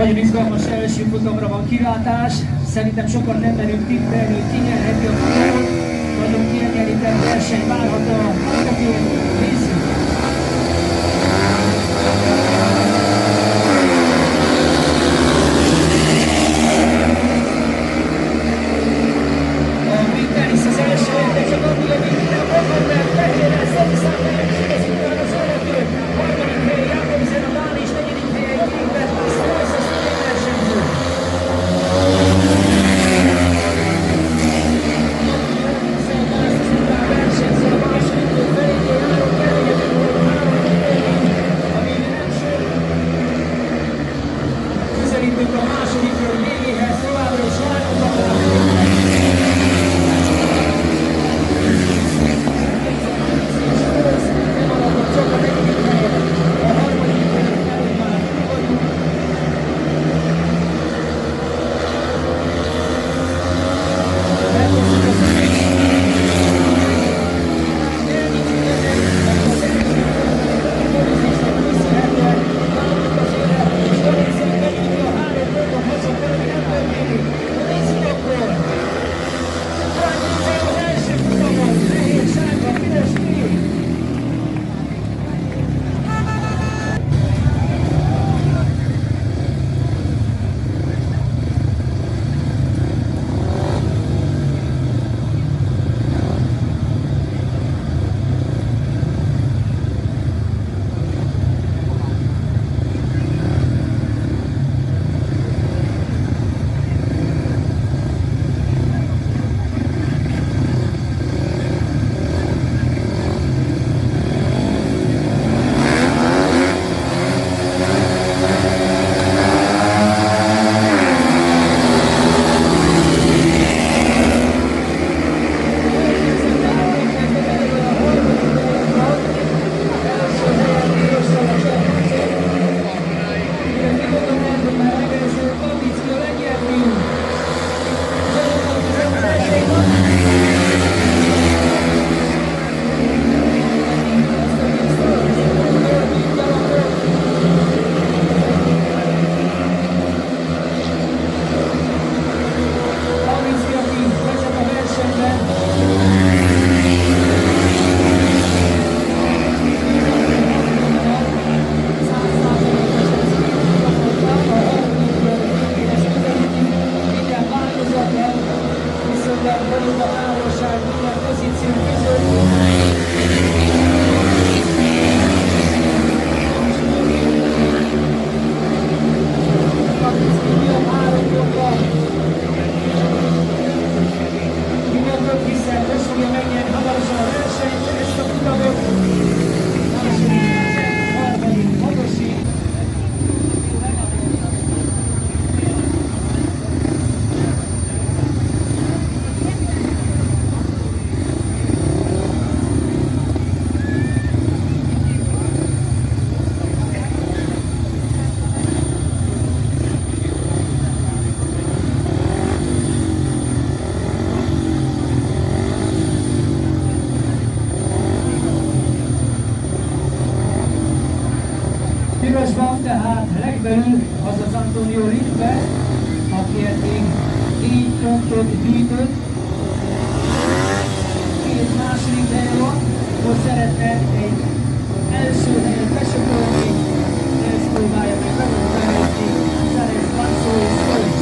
Nagyon izgalmas első futamra van kilátás. Szerintem sokan nem merünk tippelni, hogy ki nyerheti a futamot. Nagyon kiegyenlített verseny várható a futamon. Nézzük! A Big Tennis az első, de csak annyi, hogy minden vonatban fehérrel Szentiszámban ez után az vezető. Harmadik helyen Jákobsen a Dán és negyedik helyen Greenberg, aztán az a szintén versenyző. Közelítünk a második kör végéhez, továbbra is várhatóan. Csak a negyedik helyen, a harmadik helyen előtt már túl vagyunk. Pirosban tehát legbelül az az Antonio Ricbert, aki eddig 4 pontot gyűjtött. 2 második helye van, most szeretne egy első helyen besöpölni, ezt próbálja meg megmutatni, Szerez Basszó és Szolcs.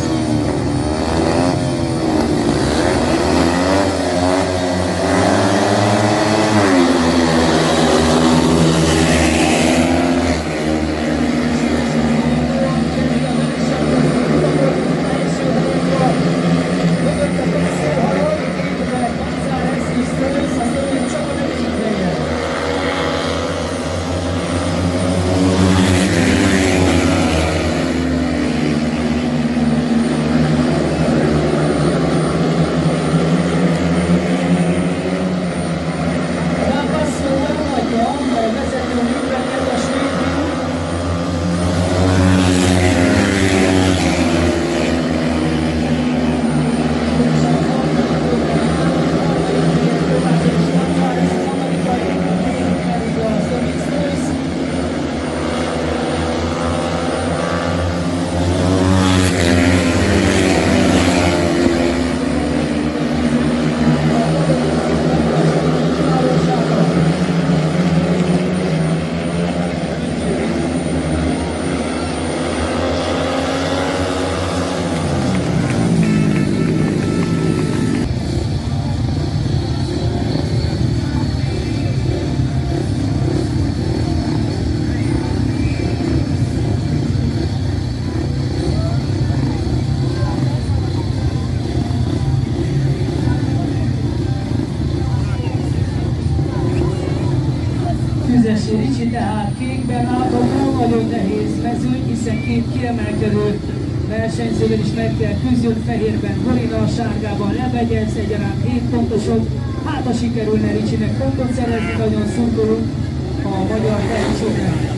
hiszen két kiemelkedő versenyzővel is meg kell küzdjön, fehérben Gorina, sárgában Lebegyelsz egyaránt 7 pontosok. Hát ha sikerülne Ricsinek pontot szerezni, nagyon szurkolunk a magyar tehetségnek.